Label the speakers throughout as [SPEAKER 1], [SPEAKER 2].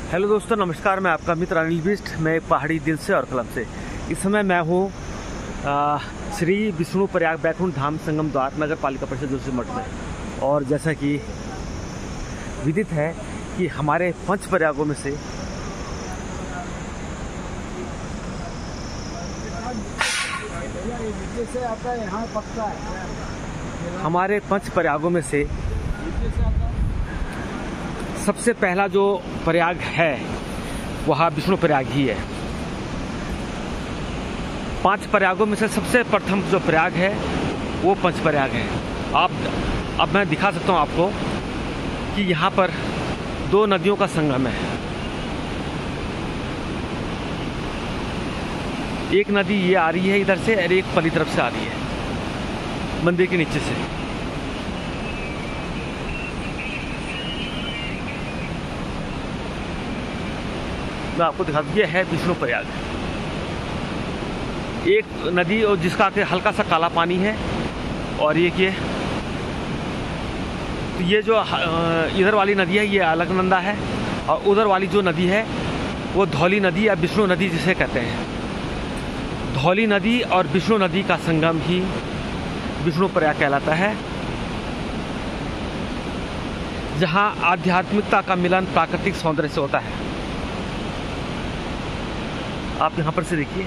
[SPEAKER 1] Hello दोस्तों, नमस्कार। मैं आपका मित्र अनिल बिष्ट। मैं पहाड़ी दिल से और कलम से। इस समय मैं हूँ श्री विष्णु प्रयाग बैकुंठ धाम संगम द्वार नगर पालिका परिषद जोशीमठ में। और जैसा कि विदित है कि हमारे पंच प्रयागों में से सबसे पहला जो प्रयाग है वह विष्णु प्रयाग ही है। 5 प्रयागों में से सबसे प्रथम जो प्रयाग है वो पंच प्रयाग है। अब मैं दिखा सकता हूँ आपको कि यहाँ पर 2 नदियों का संगम है। एक नदी ये आ रही है इधर से और एक पली तरफ से आ रही है मंदिर के नीचे से। मैं आपको दिखा दूँ, ये है विष्णु प्रयाग। एक नदी और जिसका हल्का सा काला पानी है, और ये जो इधर वाली नदी है ये अलकनंदा है, और उधर वाली जो नदी है वो धौली नदी या विष्णु नदी जिसे कहते हैं। धौली नदी और विष्णु नदी का संगम ही विष्णु प्रयाग कहलाता है, जहाँ आध्यात्मिकता का मिलन प्राकृतिक सौंदर्य से होता है। आप यहाँ पर से देखिए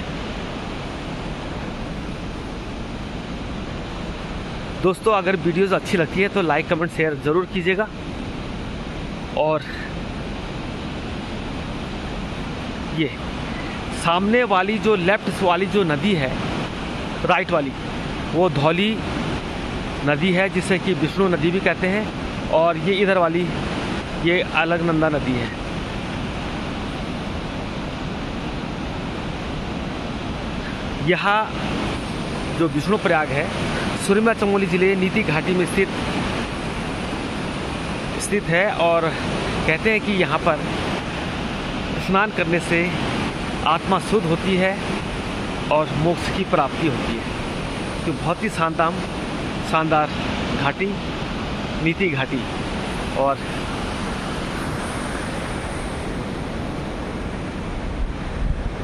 [SPEAKER 1] दोस्तों। अगर वीडियोज़ अच्छी लगती है तो लाइक कमेंट शेयर ज़रूर कीजिएगा। और ये सामने वाली जो लेफ्ट वाली जो नदी है, राइट वाली, वो धौली नदी है जिसे कि विष्णु नदी भी कहते हैं। और ये इधर वाली ये अलकनंदा नदी है। यहाँ जो विष्णु प्रयाग है सुरमा चमोली जिले नीति घाटी में स्थित है। और कहते हैं कि यहाँ पर स्नान करने से आत्मा शुद्ध होती है और मोक्ष की प्राप्ति होती है। तो बहुत ही शानदार घाटी, नीति घाटी। और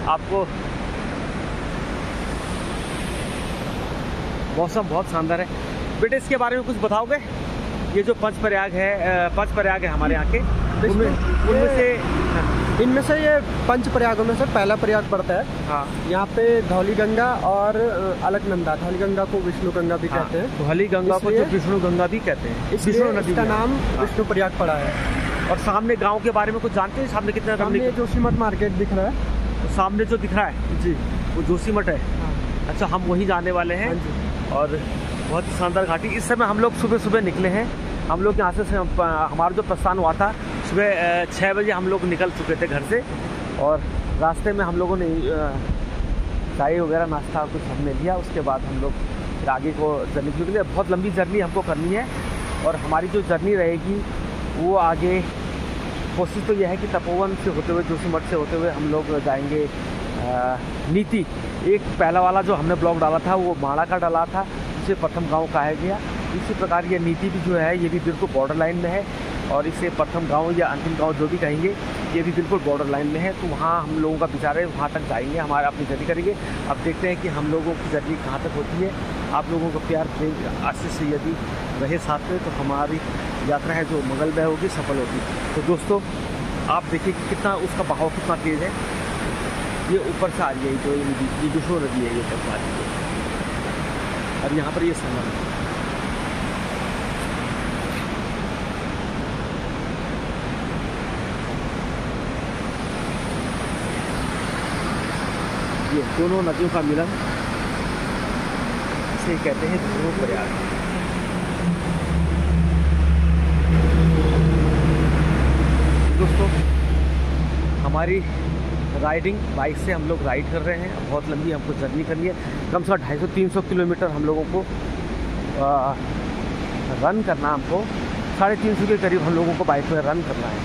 [SPEAKER 1] आपको मौसम बहुत शानदार है। बेटे इसके बारे में कुछ बताओगे? ये जो पंच प्रयाग है हमारे यहाँ के,
[SPEAKER 2] इनमें से ये पंच प्रयागों में से पहला प्रयाग पड़ता है।
[SPEAKER 1] हाँ।
[SPEAKER 2] यहाँ पे धौली गंगा और अलकनंदा, धौली गंगा को विष्णु गंगा भी कहते हैं।
[SPEAKER 1] धौली गंगा को जो विष्णु गंगा भी कहते हैं,
[SPEAKER 2] विष्णु नदी का नाम विष्णु प्रयाग पड़ा है।
[SPEAKER 1] और सामने गांव के बारे में कुछ जानते हैं? सामने
[SPEAKER 2] जोशीमठ मार्केट दिख रहा है।
[SPEAKER 1] सामने जो दिख रहा है
[SPEAKER 2] जी, वो
[SPEAKER 1] जोशीमठ है। अच्छा, हम वहीं जाने वाले हैं। और बहुत ही शानदार घाटी। इस समय हम लोग सुबह निकले हैं। हम लोग यहाँ से हमारा जो प्रस्थान हुआ था सुबह 6 बजे हम लोग निकल चुके थे घर से। और रास्ते में हम लोगों ने चाय वगैरह नाश्ता कुछ हमने लिया। उसके बाद हम लोग फिर आगे को जर्नी के लिए, बहुत लंबी जर्नी हमको करनी है। और हमारी जो जर्नी रहेगी वो आगे कोशिश तो यह है कि तपोवन से होते हुए, जोशीमठ से होते हुए हम लोग जाएंगे नीति। एक पहला वाला जो हमने ब्लॉग डाला था वो माड़ा का डाला था, उसे प्रथम गांव कहा गया। इसी प्रकार ये नीति भी जो है ये भी बिल्कुल बॉर्डर लाइन में है। और इसे प्रथम गांव या अंतिम गांव जो भी कहेंगे, ये भी बिल्कुल बॉर्डर लाइन में है। तो वहाँ हम लोगों का विचार है, वहाँ तक जाएंगे, हमारे अपनी जर्नी करेंगे। अब देखते हैं कि हम लोगों की जर्नी कहाँ तक होती है। आप लोगों को प्यार प्रेम आशीष से यदि रहे साथ में तो हमारी यात्रा है जो मंगलमय होगी, सफल होगी। तो दोस्तों आप देखिए कि कितना उसका बहाव कितना तेज़ है। ये ऊपर से आ रही है, जो ये विष्णु नदी है, ये ऊपर से आ रही है। और यहाँ पर ये संगम है। ये दोनों नदियों का मिलन इसे कहते हैं विष्णु प्रयाग। दोस्तों हमारी राइडिंग बाइक से हम लोग राइड कर रहे हैं। बहुत लंबी हमको जर्नी करनी है, कम से कम 250-300 किलोमीटर हम लोगों को रन करना। हमको 350 के करीब हम लोगों को बाइक में रन करना है।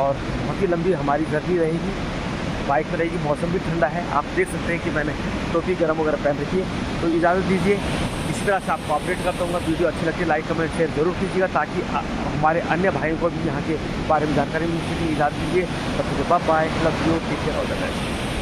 [SPEAKER 1] और बहुत ही लंबी हमारी जर्नी रहेगी, बाइक में रहेगी। मौसम भी ठंडा है, आप देख सकते हैं कि मैंने टोपी गर्म वगैरह पहन रखी है। तो इजाज़त दीजिए, इसी इसी तरह से आपको अपडेट करता हूँ। वीडियो अच्छी लगती है लाइक कमेंट शेयर जरूर कीजिएगा, ताकि हमारे अन्य भाइयों को भी यहाँ के बारे में जानकारी मिल सके। इजाज़त दीजिए, तब तक bye bye, love you, take care, all the best.